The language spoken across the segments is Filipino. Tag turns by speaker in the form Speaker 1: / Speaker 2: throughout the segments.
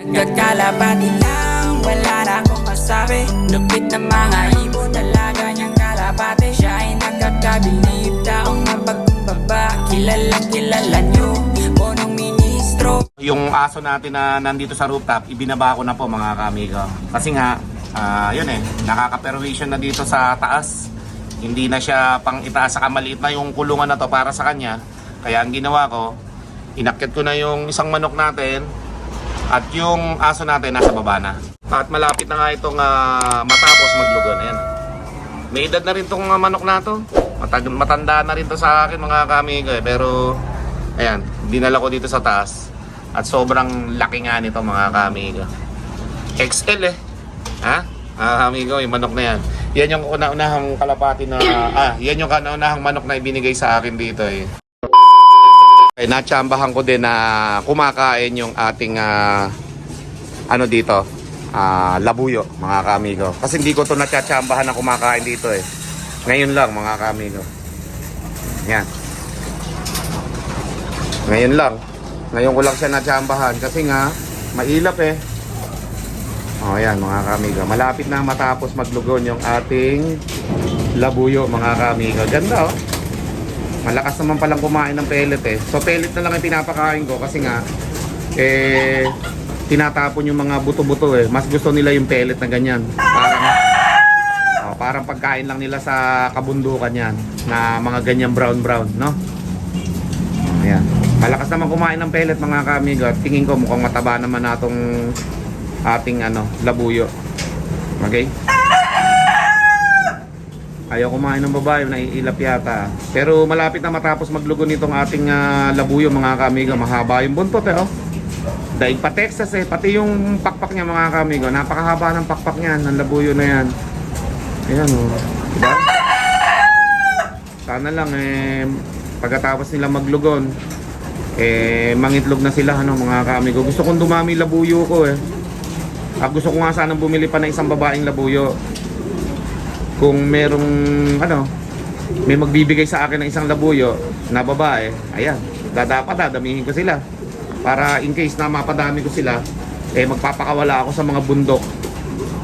Speaker 1: Nagkakalapati lang, wala na akong masabi. Lupit na mga ibon, dalaga niyang kalapati. Siya ay nakakabilib, taong mapagkumbaba. Kilala niyo, punong ministro.
Speaker 2: Yung aso natin na nandito sa rooftop, ibinaba ko na po mga kamigo. Kasi nga, yun nakaka-permission na dito sa taas. Hindi na siya pang itaas, sa maliit na yung kulungan na to para sa kanya. Kaya ang ginawa ko, inakyat ko na yung isang manok natin at yung aso natin nasa baba na. At malapit na nga itong matapos maglugon. Ayan. May edad na rin itong manok na to. Matanda na rin to sa akin mga kamigo Pero ayan, dinala ko dito sa taas. At sobrang laki nga nito mga kamigo. XL Ha? Kamigo, yung manok na yan. Yan yung kauna-unahang kalapati na yan yung kauna-unahang manok na ibinigay sa akin dito Natsambahan ko din na kumakain yung ating dito, labuyo mga kamigo. Kasi hindi ko to natsambahan na kumakain dito Ngayon lang mga kamigo. Yan. Ngayon lang. Ngayon ko lang siya natsambahan kasi nga mailap yan mga kamigo. Malapit na matapos maglugon yung ating labuyo mga kamigo. Ganda Malakas naman palang kumain ng pellet So pellet na lang yung pinapakain ko kasi nga tinatapon yung mga buto-buto Mas gusto nila yung pellet na ganyan. Parang pagkain lang nila sa kabundukan yan na mga ganyan brown no? Ayan. Malakas naman kumain ng pellet mga kamigo. Tingin ko mukhang mataba naman natong ating labuyo. Okay? Ayaw kumain ng babae, naiilap yata. Pero malapit na matapos maglugon nitong ating labuyo mga kamigo. Mahaba yung buntot Daig pa Texas pati yung pakpak niya mga kamigo. Napakahaba ng pakpak niya, ng labuyo na yan. Ayan diba? Sana lang pagkatapos nila maglugon mangitlog na sila mga kamigo. Gusto kong dumami labuyo ko gusto ko nga sanang bumili pa ng isang babaeng labuyo. Kung merong may magbibigay sa akin ng isang labuyo na babae, ayan, dadamihin ko sila para in case na mapadami ko sila magpapakawala ako sa mga bundok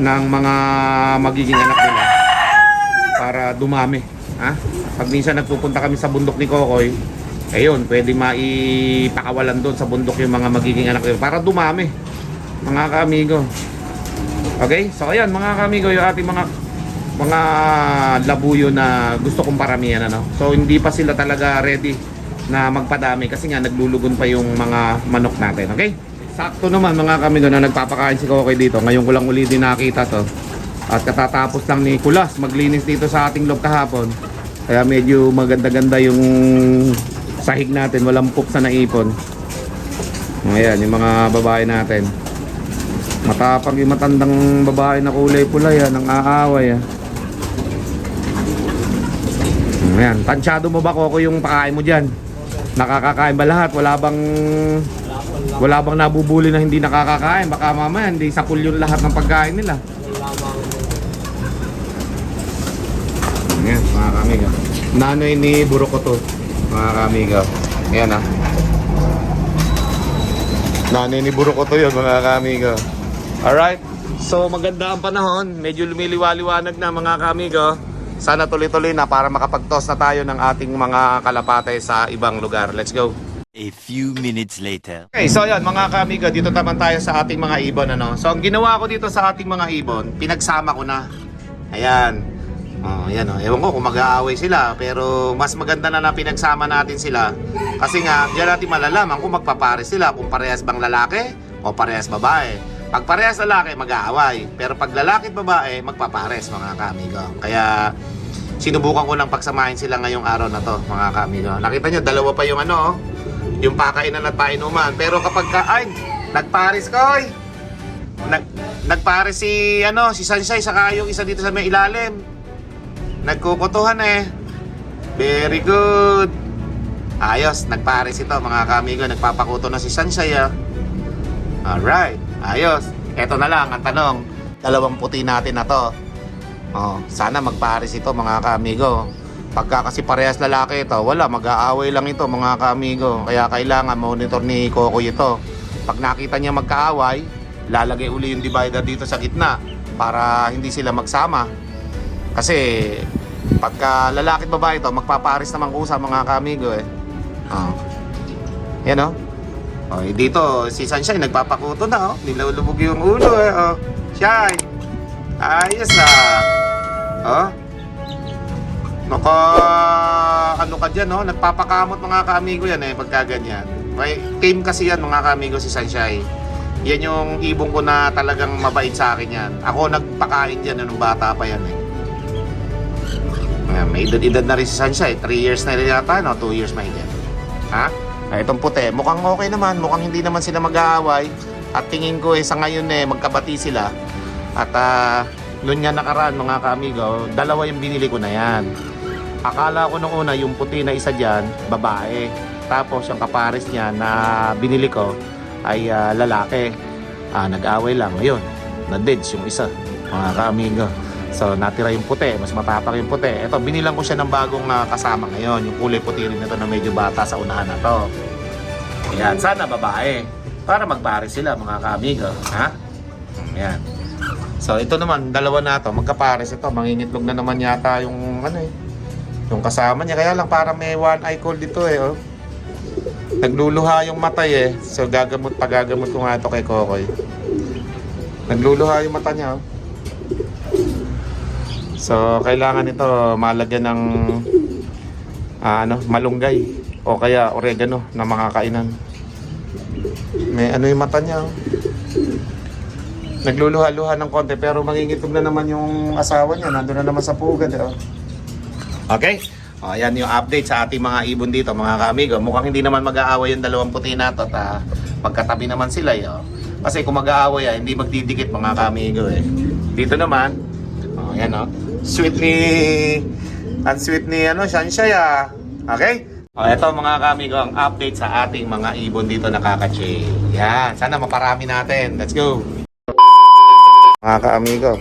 Speaker 2: ng mga magiging anak nila para dumami pag minsan nagpupunta kami sa bundok ni Kokoy pwede maipakawalan doon sa bundok yung mga magiging anak nila para dumami mga kamigo. Okay, so ayan mga kamigo, yung ating mga labuyo na gusto kong paramihan So hindi pa sila talaga ready na magpadami kasi nga naglulugon pa yung mga manok natin. Okay? Sakto naman mga kamigo na nagpapakain si Kokoy dito. Ngayon ko lang uli din nakita to. At katatapos lang ni Kulas maglinis dito sa ating loob kahapon. Kaya medyo maganda-ganda yung sahig natin, walang pups na naipon. Ayan, yung mga babae natin. Matapang yung matandang babae na kulay pula yan, ang aaway Ayan, tansyado mo ba Koko yung pakain mo dyan? Nakakakain ba lahat? Wala bang nabubuli na hindi nakakakain? Baka mamaya hindi sapul yung lahat ng pagkain nila. Ayan, mga kamiga. Nanoy ni Burok ko to, mga kamiga. Ayan Nanoy ni Burok ko to yun, mga kamiga. Alright, so maganda ang panahon. Medyo lumiliwaliwanag na mga kamiga. Sana tuloy-tuloy na para makapagtos na tayo ng ating mga kalapate sa ibang lugar. Let's go.
Speaker 3: A few minutes later.
Speaker 2: Okay, so yan mga kamiga, dito naman tayo sa ating mga ibon So ang ginawa ko dito sa ating mga ibon, pinagsama ko na. Ayan. Ewan ko kung mag-aaway sila, pero mas maganda na pinagsama natin sila. Kasi nga, diyan natin malalaman kung magpapares sila, kung parehas bang lalaki o parehas babae. Pag parehas lalaki, mag-aaway. Pero pag lalaki at babae, magpapares mga kamigo. Kaya sinubukan ko lang pagsamahin sila ngayong araw na to mga kamigo. Nakita nyo, dalawa pa yung yung pakainan at painuman. Pero kapag nagpares ko nagpares si Sansay saka yung isa dito sa may ilalim. Nagkukutuhan Very good. Ayos, nagpares ito mga kamigo. Nagpapakuto na si Sansay Alright, ayos. Eto na lang ang tanong. Dalawang puti natin na to. Sana magpares ito mga kamigo. Pagka kasi parehas lalaki ito, wala, mag-aaway lang ito mga kamigo. Kaya kailangan monitor ni Kokoy ito. Pag nakita niya magkaaway, lalagay uli yung divider dito sa gitna para hindi sila magsama. Kasi pagka lalaki at babae ito, magpapares naman kusa mga kaamigo eh. Yan o. Dito si Sunshine nagpapakuto na oh. Nilulubog yung ulo eh. Shine. Ayos na. Naka ano ka dyan oh. Nagpapakamot mga kaamigo yan eh pagka ganyan. May tame kasi yan mga kaamigo si Sunshine. Yan yung ibong ko na talagang mabait sa akin yan. Ako nagpakain dyan nung bata pa yan eh. May edad na rin si Sunshine. 3 years na rin yata, no? 2 years may din. Itong puti, mukhang okay naman. Mukhang hindi naman sila mag-aaway. At tingin ko sa ngayon magkabati sila. At noon nga nakaraan mga kaamigo, 2 yung binili ko na yan. Akala ko nung una yung puti na isa dyan, babae. Tapos yung kapares niya na binili ko ay lalaki. Nag-away lang. Ngayon, na-deads yung isa mga kaamigo. So natira yung puti, mas matapang yung puti. Ito, binilang ko siya ng bagong kasama ngayon. Yung kulay puti rin nito na medyo bata sa unahan na to. Ayan, sana babae. Para magpares sila mga kaamigo. Ayan. So ito naman, 2 na to, magkapares ito. Mangingitlog na naman yata yung yung kasama niya. Kaya lang parang may one eye cold dito eh. Nagluluha yung matay eh. So gagamot ko nga ito kay Kokoy. Nagluluha yung mata niya oh. So, kailangan ito malagyan ng malunggay o kaya oregano na makakainan. May yung mata niya. Nagluluha-luha ng konti pero mangingitog na naman yung asawa niya. Nandun na naman sa pugad. Okay? Yan yung update sa ating mga ibon dito mga kaamigo. Mukhang hindi naman mag-aaway yung 2 puti na ito at magkatabi naman sila. Kasi kung mag-aaway hindi magdidikit mga kaamigo eh. Dito naman, yan sweet ni Sunshine Okay? Ito mga kaamigo ang update sa ating mga ibon dito na kakache. Yan, sana maparami natin. Let's go! Mga kaamigo,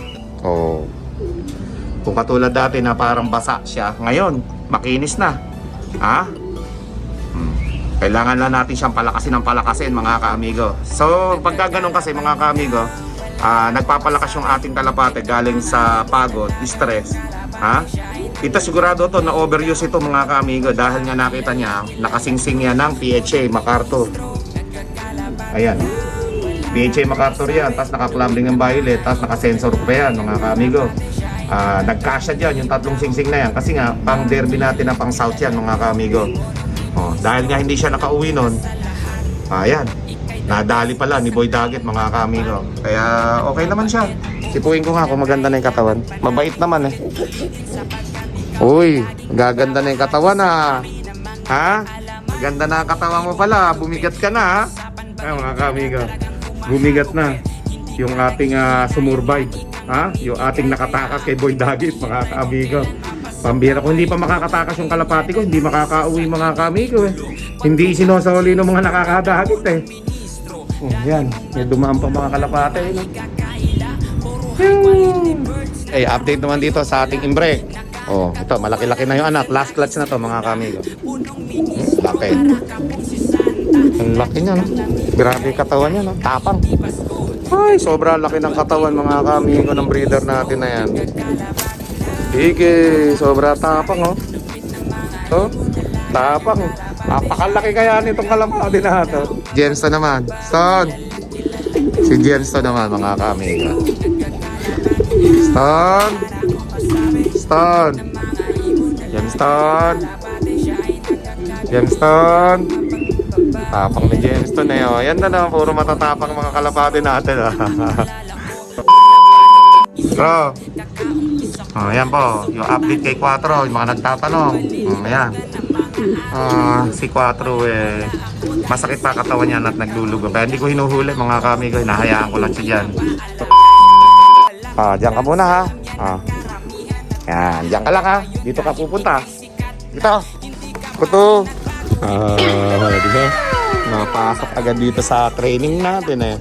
Speaker 2: kung katulad dati na parang basa siya, ngayon, makinis na. Kailangan lang natin siyang palakasin mga kaamigo. So, pagka ganun kasi mga kaamigo, nagpapalakas yung ating kalapate galing sa pagod, stress. Ito sigurado to na overuse ito mga kaamigo dahil nga nakita niya nakasingsing yan ng PHA MacArthur. Ayan. PHA MacArthur yan, tapos naka-clambling ng violet, tapos naka-sensor pa yan mga kaamigo. Nagkasya dyan yung 3 singsing na yan kasi nga pang derby natin na pang south yan mga kaamigo. Dahil nga hindi siya nakauwi nun, ayan, nadali pala ni Boy Daggett mga kaamigo. Kaya okay naman siya. Sipuin ko nga kung maganda na yung katawan. Mabait naman eh. Uy, gaganda na yung katawan Ganda na ang katawan mo pala. Bumigat ka na mga kaamigo. Bumigat na yung ating sumurbay. Yung ating nakatakas kay Boy Daggett mga kaamigo. Pambira ko, hindi pa makakatakas yung kalapati ko, hindi makakauwi mga kaamigo eh. Hindi sinosoli ng mga nakakadagit eh. Yan, may dumaan pa mga kalapate update naman dito sa ating imbre. Ito, malaki-laki na yung anak. Last clutch na to mga kaamigo. Laki. Ang laki niya no. Grabe yung katawan niya no. Tapang. Ay, sobra laki ng katawan mga kaamigo ng breeder natin na yan. Sige, sobra tapang tapang. Napakalaki kaya nitong kalapati na ito. Jensen naman. Stone. Si Jensen naman mga kaamigo. Stone. Gemstone. Tapang ni Gemstone Yan na lang, puro matatapang mga kalapati natin Bro. Yan po, yung update kay Quattro, yung mga nagtatanong. Ayan. Si Quattro masakit pa katawan niya at naglulugo. Kaya hindi ko hinuhuli mga kaamigo, hinahayaan ko lang siya dyan. Diyan ka muna ha. Yan, diyan ka lang ha. Dito ka pupunta. Dito. Kuto. Diba? Napasok agad dito sa training natin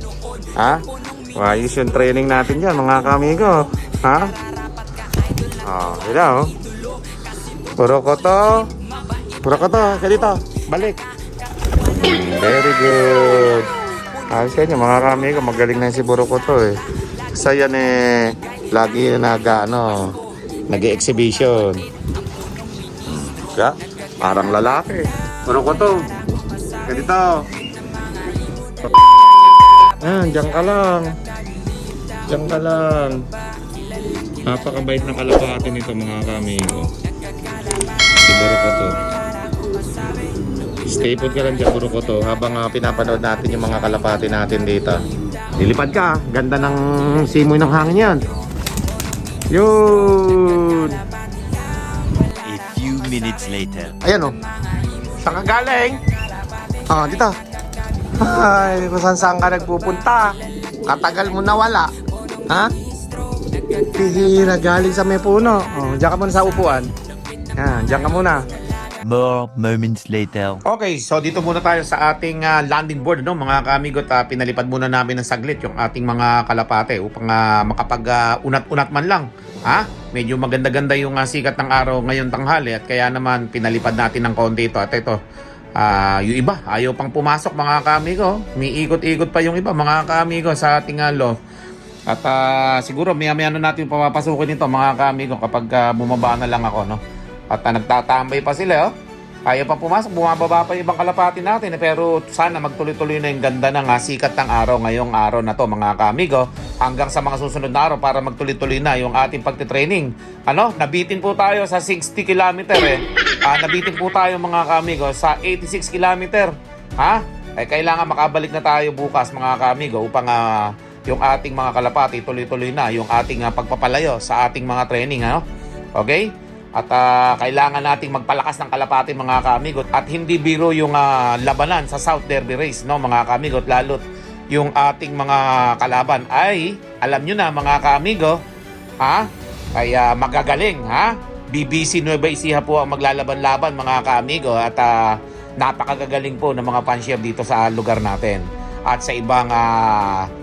Speaker 2: Ayos yung training natin dyan mga kaamigo. Dito Puro koto. Kaya dito. Balik. Very good. Ayos yan yung mga kami ko. Magaling na yung si Buruko to eh. Kasi yan eh, lagi nag-exhibition. Kaya, parang lalaki. Buruko to. Ganito. Diyan ka lang. Diyan ka lang. Napakabait ng kalapati nito mga kami ko. Si Buruko to. Stay put ka lang dyan, Buruko to, habang pinapanood natin yung mga kalapati natin dito. Lilipad ka, ganda ng simoy ng hangin yan. Yun!
Speaker 3: A few minutes later.
Speaker 2: Ayan o. Saan ka galing? Dito. Ay, kung saan ka nagpupunta. Katagal mo nawala. Ha? Pihira, galing sa may puno. Diyan ka muna sa upuan. Yan, diyan ka muna.
Speaker 3: More moments later.
Speaker 2: Okay, so dito muna tayo sa ating landing board, no, mga kaamigot. Pinalipad muna namin ng saglit yung ating mga kalapate upang makapag-unat-unat man lang. Medyo maganda-ganda yung sikat ng araw ngayon tanghali at kaya naman pinalipad natin ng konti ito. At ito, yung iba, ayaw pang pumasok mga kaamigo. May ikot-ikot pa yung iba mga kaamigo sa ating loft. At siguro maya-maya na natin papapasukin ito mga kaamigo kapag bumaba na lang ako, no. At nagtatambay pa sila, oh. Ayaw pa pumasok, bumababa pa yung ibang kalapati natin. Pero sana magtuloy-tuloy na yung ganda ng sikat ng araw ngayong araw na to mga kaamigo. Hanggang sa mga susunod na araw para magtuloy-tuloy na yung ating pagtitraining. Nabitin po tayo sa 60 km nabitin po tayo mga kaamigo sa 86 km. Kailangan makabalik na tayo bukas mga kaamigo upang yung ating mga kalapati tuloy-tuloy na yung ating pagpapalayo sa ating mga training. Okay? At kailangan nating magpalakas ng kalapati mga kaamigot. At hindi biro yung labanan sa South Derby Race, no mga kaamigot. Lalo't yung ating mga kalaban ay, alam nyo na mga kaamigo, kaya magagaling, BBC Nueva Ecija po ang maglalaban-laban mga kaamigo. At napakagagaling po ng mga pansyer dito sa lugar natin. At sa ibang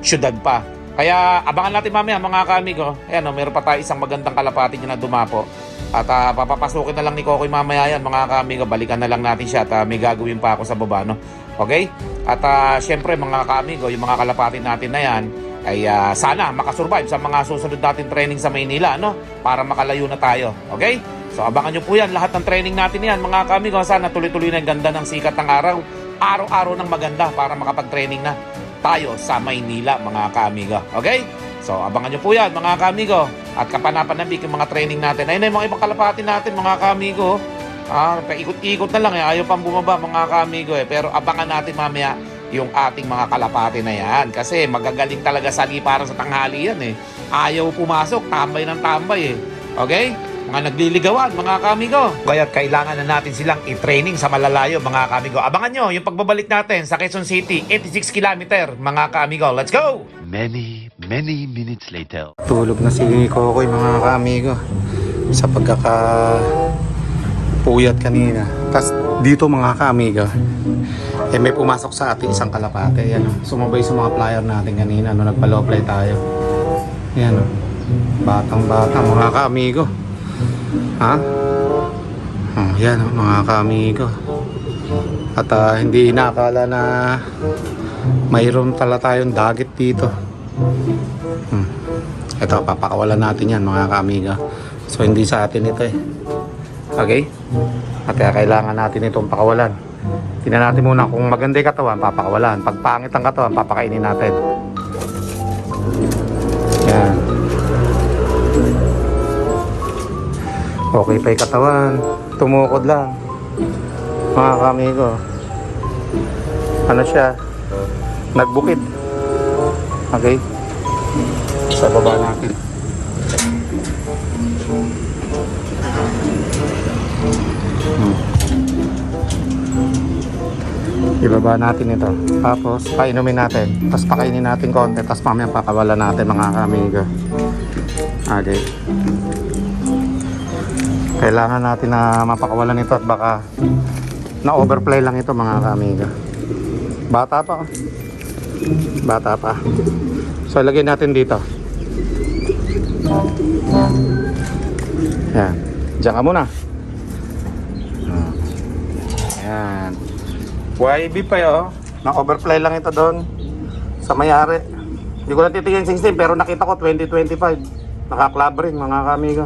Speaker 2: syudad pa. Kaya abangan natin mamaya mga kaamigo. Ayan, meron pa tayo isang magandang kalapati na dumapo. At papapasukin na lang ni Kokoy mamaya yan mga kaamigo. Balikan na lang natin siya at may gagawin pa ako sa baba, no? Okay? At syempre mga kaamigo, yung mga kalapati natin na yan ay sana makasurvive sa mga susunod natin training sa Maynila, no? Para makalayo na tayo. Okay? So abangan nyo po yan, lahat ng training natin yan mga kaamigo. Sana tuloy-tuloy na yung ganda ng sikat ng araw. Araw-araw ng maganda para makapag-training na tayo sa Maynila mga kaamigo. Okay? So, abangan nyo po yan mga kaamigo. At kapanapanabik yung mga training natin. Ayun na yung mga ibang kalapati natin mga kaamigo. Paikot-ikot na lang ayaw pang bumaba mga kaamigo Pero abangan natin mamaya yung ating mga kalapati na yan. Kasi magagaling talaga sa liparan sa tanghali yan Ayaw pumasok, tambay ng tambay Okay? Mga nagliligawan mga kaamigo. Kaya kailangan na natin silang i-training sa malalayo mga kaamigo. Abangan nyo yung pagbabalik natin sa Quezon City, 86 km mga kaamigo. Let's go!
Speaker 3: Many minutes later.
Speaker 2: Tulog na si Kokoy mga kaamigo sa puyat kanina. Tapos dito mga kaamigo, may pumasok sa ating isang kalapate. Sumabay sa mga flyer natin kanina nung nagpa-low play tayo. Batang-bata mga kaamigo. Yan mga kaamigo. At hindi inakala na mayroon tala tayong dagat dito. Ito, papakawalan natin yan mga kaamigo. So hindi sa atin ito Okay? At kailangan natin itong pakawalan. Tingnan natin muna kung maganda yung katawan, papakawalan. Pag pangit ang katawan, papakainin natin. Yan. Okay pa yung katawan. Tumukod lang. Mga kaamigo. Ano siya? Nagbukid. Okay? Sa baba natin. Ibaba natin ito. Tapos painumin natin. Tapos pakainin natin konti. Tapos mamaya pakawalan natin mga kaamigo. Okay. Kailangan natin na mapakawalan ito at baka na-overplay lang ito mga kaamigo. Bata pa. Bata pa. So ilagay natin dito. Yan. Diyan ka muna. Yan. YB pa yun. Na-overplay lang ito doon. Sa may-ari. Hindi ko na titingin sing pero nakita ko 2025. Naka-club ring mga kamigo.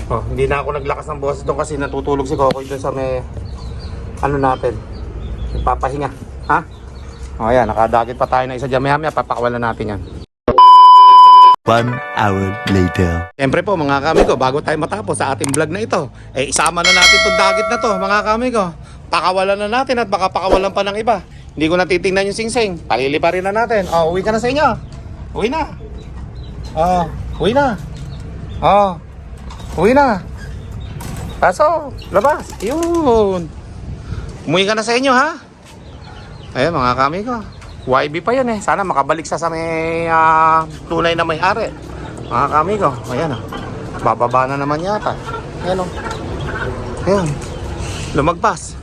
Speaker 2: Oh, hindi na ako naglakas ng boses doon kasi natutulog si Kokoy doon sa may ano natin. Papahinga. Ha? O yan, nakadagit pa tayo na isa dyan. Maya papakawalan natin yan.
Speaker 3: 1 hour later.
Speaker 2: Siyempre po mga kamigo, bago tayo matapos sa ating vlog na ito, isama na natin itong dagit na to mga kamigo. Pakawalan na natin at baka pakawalan pa ng iba. Hindi ko natitingnan yung singsing. Paliliparin na natin. Oh, uwi ka na sa inyo. Uwi na. Oh, uwi na. Oh, uwi na. Paso, labas. Yun. Umuwi ka na sa inyo ha. Ayan mga kamigo. YB pa yan eh. Sana makabalik sa may tunay na may-ari. Mga kamigo. Ayan o. Bababa na naman yata. Ayan o. Ayan. Lumagpas.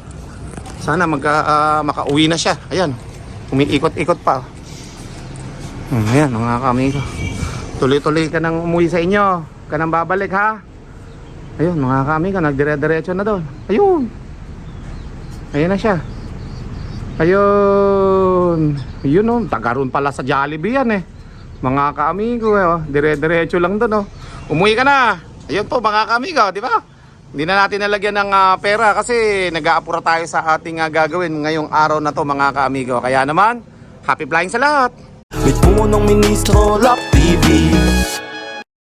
Speaker 2: Sana makauwi na siya. Ayan. Umiikot-ikot pa. Ayan mga kamigo. Tuloy-tuloy ka nang umuwi sa inyo. Ka nang babalik ha. Ayun mga kamigo. Nagdire-diretso na doon. Ayun. Ayan na siya. Ayun. Yun o. Tagaroon pala sa Jollibee yan eh. Mga kaamigo eh. Oh. Dire-diretso lang doon oh. Umuwi ka na. Ayun po mga kaamigo. Di ba? Hindi na natin nalagyan ng pera kasi nag-aapura tayo sa ating gagawin ngayong araw na to mga kaamigo. Kaya naman, happy flying sa lahat.
Speaker 4: May punong ministro, Lap TV.